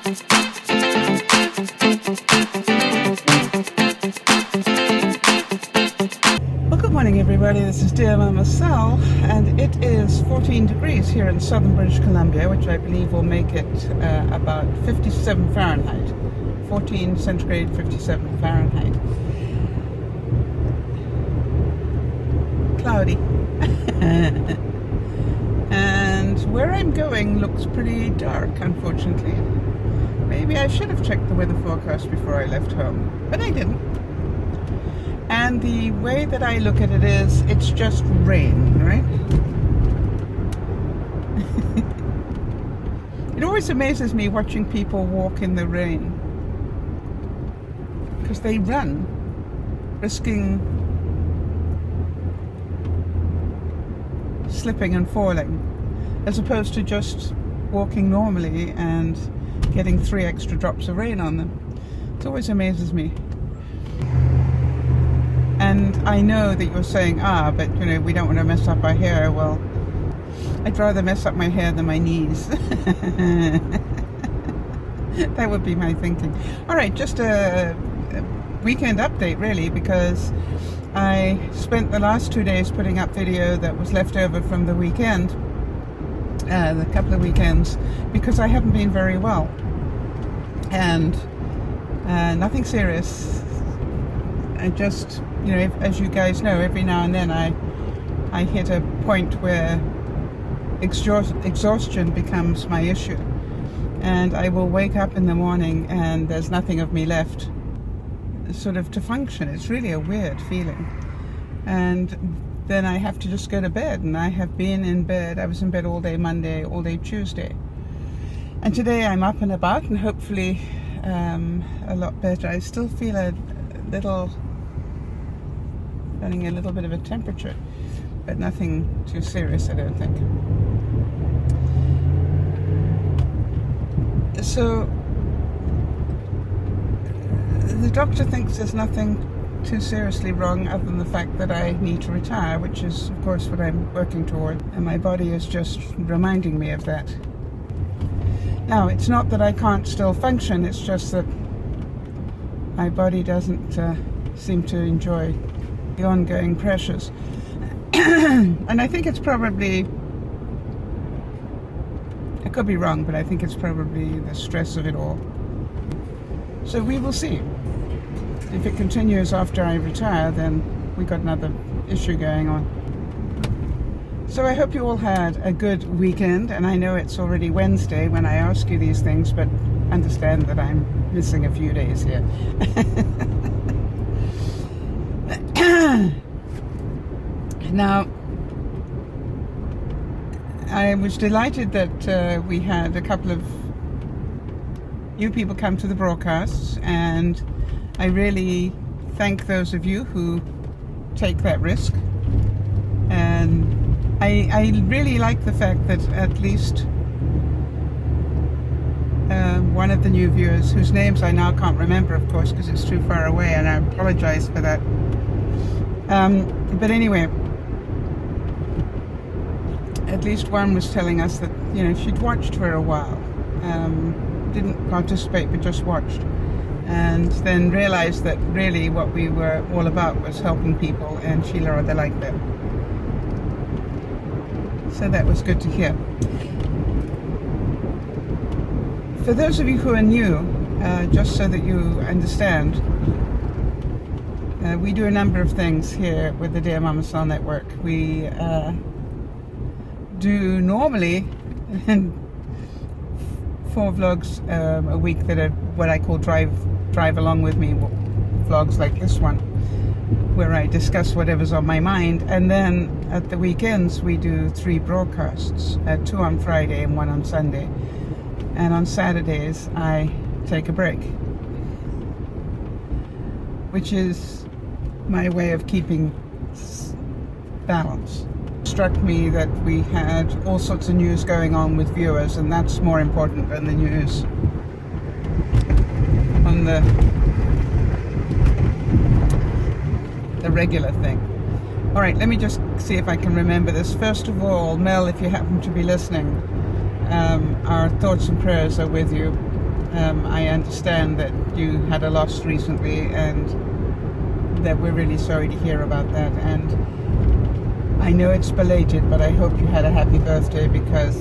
Well, good morning everybody, this is DearMamaSal, and it is 14 degrees here in southern British Columbia, which I believe will make it about 57 Fahrenheit. 14 centigrade, 57 Fahrenheit. Cloudy. And where I'm going looks pretty dark, unfortunately. Maybe I should have checked the weather forecast before I left home, but I didn't. And the way that I look at it is, it's just rain, right? It always amazes me watching people walk in the rain, because they run, risking slipping and falling, as opposed to just walking normally and getting 3 extra drops of rain on them. It always amazes me. And I know that you're saying, but you know, we don't want to mess up our hair. Well, I'd rather mess up my hair than my knees. That would be my thinking. All right, just a weekend update really, because I spent the last 2 days putting up video that was left over from the weekend, the couple of weekends, because I haven't been very well. And nothing serious. I just, you know, as you guys know, every now and then I hit a point where exhaustion becomes my issue. And I will wake up in the morning and there's nothing of me left sort of to function. It's really a weird feeling. And then I have to just go to bed, and I have been in bed. I was in bed all day Monday, all day Tuesday. And today I'm up and about, and hopefully a lot better. I still feel running a little bit of a temperature, but nothing too serious, I don't think. So the doctor thinks there's nothing too seriously wrong other than the fact that I need to retire, which is of course what I'm working toward, and my body is just reminding me of that. Now, it's not that I can't still function, it's just that my body doesn't seem to enjoy the ongoing pressures. And I think it's probably, I could be wrong, but I think it's probably the stress of it all. So we will see. If it continues after I retire, then we got another issue going on. So I hope you all had a good weekend, and I know it's already Wednesday when I ask you these things, but understand that I'm missing a few days here. Now, I was delighted that we had a couple of new people come to the broadcasts, and I really thank those of you who take that risk. And I really like the fact that at least one of the new viewers, whose names I now can't remember, of course, because it's too far away, and I apologize for that. But anyway, at least one was telling us that, you know, she'd watched for a while, didn't participate but just watched, and then realized that really what we were all about was helping people, and she rather liked that. So that was good to hear. For those of you who are new, just so that you understand, we do a number of things here with the DearMamaSal network. We do normally 4 vlogs a week that are what I call drive along with me vlogs, like this one, where I discuss whatever's on my mind. And then at the weekends we do 3 broadcasts, 2 on Friday and 1 on Sunday. And on Saturdays I take a break, which is my way of keeping balance. It struck me that we had all sorts of news going on with viewers, and that's more important than the news on the regular thing. All right, let me just see if I can remember this. First of all, Mel, if you happen to be listening, our thoughts and prayers are with you. I understand that you had a loss recently, and that we're really sorry to hear about that. And I know it's belated, but I hope you had a happy birthday, because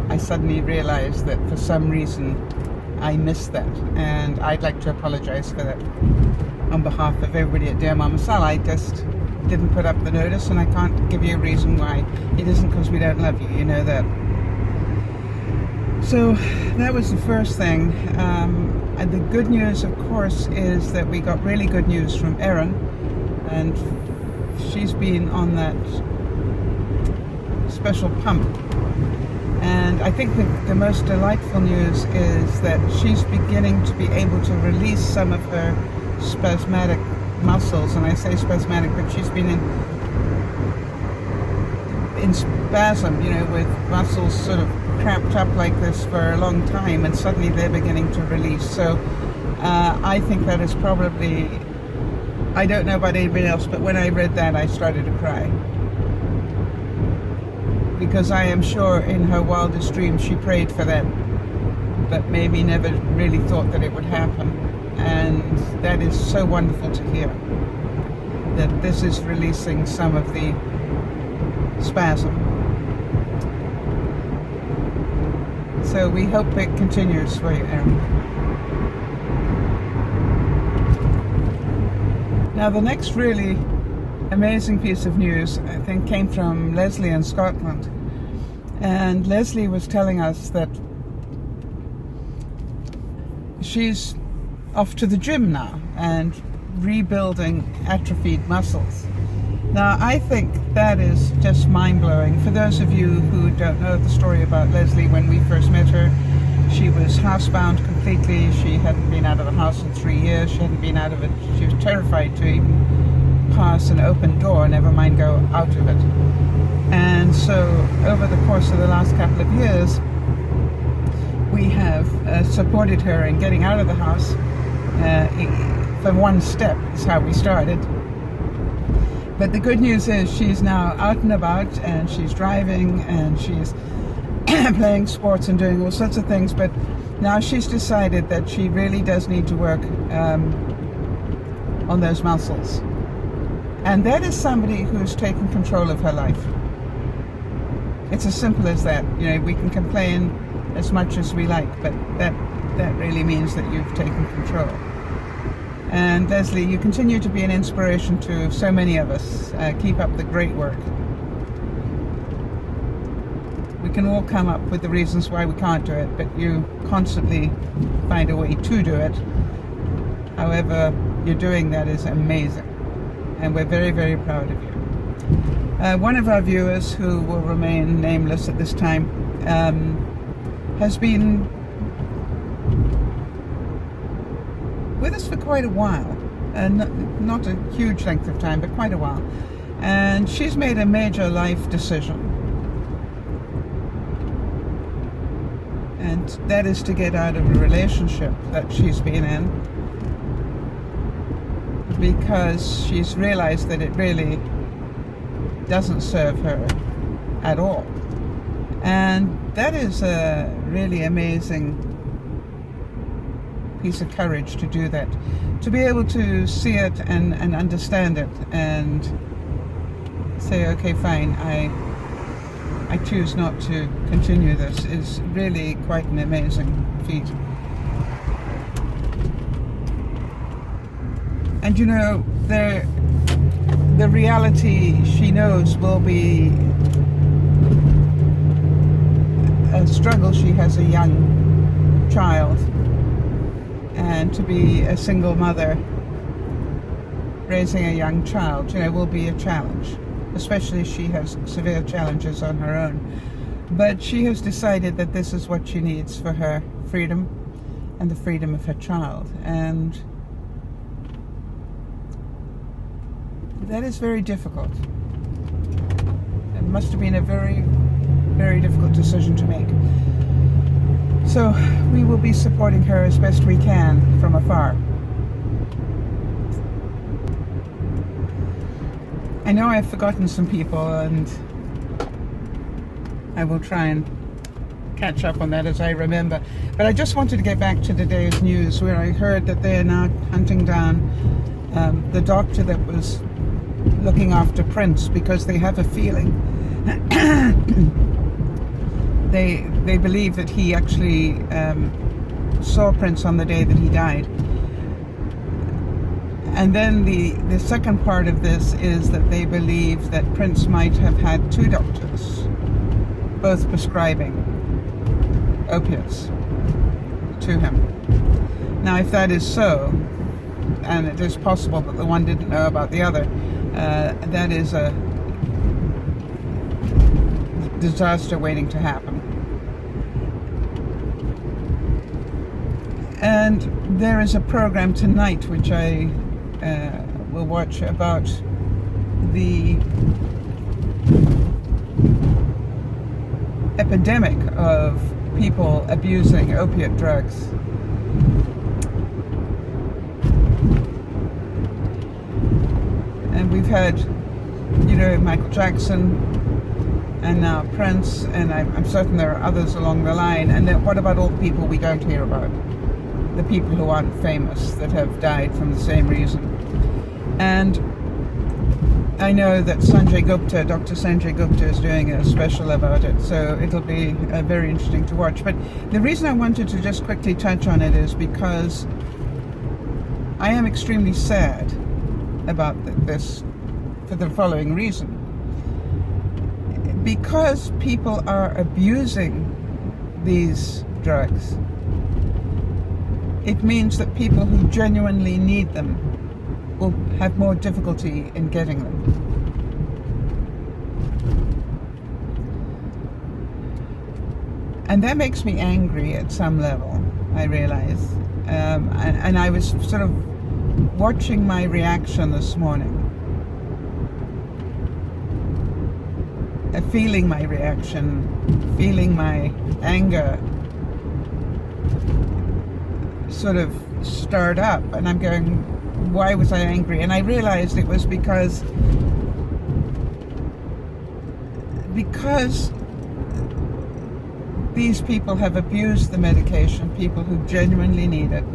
I suddenly realized that for some reason I missed that, and I'd like to apologize for that on behalf of everybody at DearMamaSal. I just didn't put up the notice, and I can't give you a reason why. It isn't because we don't love you, you know that. So that was the first thing. And the good news, of course, is that we got really good news from Erin, and she's been on that special pump. And I think the most delightful news is that she's beginning to be able to release some of her spasmodic muscles. And I say spasmodic, but she's been in spasm, you know, with muscles sort of cramped up like this for a long time, and suddenly they're beginning to release. So I think that is probably, I don't know about anybody else, but when I read that, I started to cry. Because I am sure in her wildest dreams she prayed for that, but maybe never really thought that it would happen. And that is so wonderful to hear, that this is releasing some of the spasm. So we hope it continues for you, Erin. Now the next really amazing piece of news, I think, came from Leslie in Scotland. And Leslie was telling us that she's off to the gym now and rebuilding atrophied muscles. Now, I think that is just mind-blowing. For those of you who don't know the story about Leslie, when we first met her, she was housebound completely. She hadn't been out of the house in 3 years. She hadn't been out of it. She was terrified to even pass an open door, never mind go out of it. And so over the course of the last couple of years, we have supported her in getting out of the house. From one step is how we started. But the good news is she's now out and about, and she's driving, and she's playing sports and doing all sorts of things. But now she's decided that she really does need to work on those muscles. And that is somebody who's taken control of her life. It's as simple as that. You know, we can complain as much as we like, but that really means that you've taken control. And Leslie, you continue to be an inspiration to so many of us. Keep up the great work. We can all come up with the reasons why we can't do it, but you constantly find a way to do it. However you're doing that is amazing, and we're very, very proud of you. One of our viewers, who will remain nameless at this time, has been with us for quite a while, not a huge length of time, but quite a while, and she's made a major life decision, and that is to get out of a relationship that she's been in, because she's realized that it really doesn't serve her at all. And that is a really amazing piece of courage to do that, to be able to see it and understand it and say, okay, fine, I choose not to continue this, is really quite an amazing feat. And you know, the reality, she knows, will be a struggle. She has a young child, and to be a single mother raising a young child, you know, will be a challenge, especially if she has severe challenges on her own. But she has decided that this is what she needs for her freedom and the freedom of her child, and that is very difficult. It must have been a very, very difficult decision to make. So we will be supporting her as best we can from afar. I know I've forgotten some people, and I will try and catch up on that as I remember. But I just wanted to get back to today's news, where I heard that they are now hunting down the doctor that was looking after Prince, because they have a feeling they believe that he actually saw Prince on the day that he died. And then the second part of this is that they believe that Prince might have had two doctors, both prescribing opiates to him. Now, if that is so, and it is possible that the one didn't know about the other, that is a disaster waiting to happen. And there is a program tonight which I will watch about the epidemic of people abusing opiate drugs. And we've had, Michael Jackson, and now Prince, and I'm certain there are others along the line. And then what about all the people we don't hear about? The people who aren't famous, that have died from the same reason. And I know that Dr. Sanjay Gupta is doing a special about it, so it'll be very interesting to watch. But the reason I wanted to just quickly touch on it is because I am extremely sad about this for the following reason. Because people are abusing these drugs, it means that people who genuinely need them will have more difficulty in getting them. And that makes me angry at some level, I realize. And I was sort of watching my reaction this morning, feeling my reaction, feeling my anger sort of stirred up, and I'm going, why was I angry? And I realized it was because these people have abused the medication. People who genuinely need it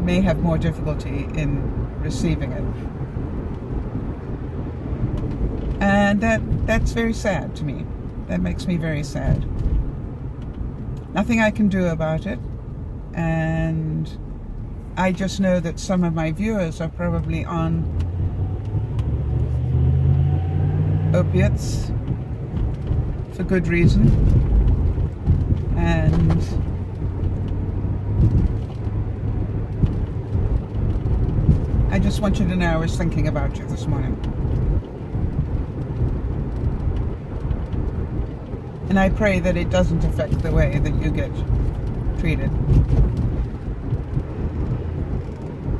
may have more difficulty in receiving it. And that's very sad to me. That makes me very sad. Nothing I can do about it. And I just know that some of my viewers are probably on opiates for good reason. And I just want you to know I was thinking about you this morning. And I pray that it doesn't affect the way that you get treated.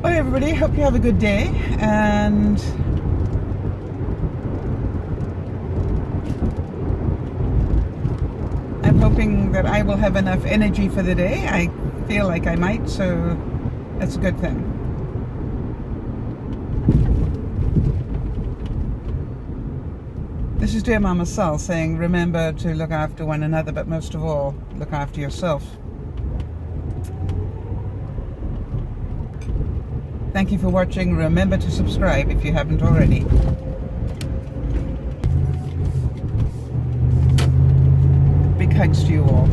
Well, everybody, hope you have a good day, and I'm hoping that I will have enough energy for the day. I feel like I might, so that's a good thing. This is DearMamaSal saying, remember to look after one another, but most of all, look after yourself. Thank you for watching. Remember to subscribe if you haven't already. Big hugs to you all.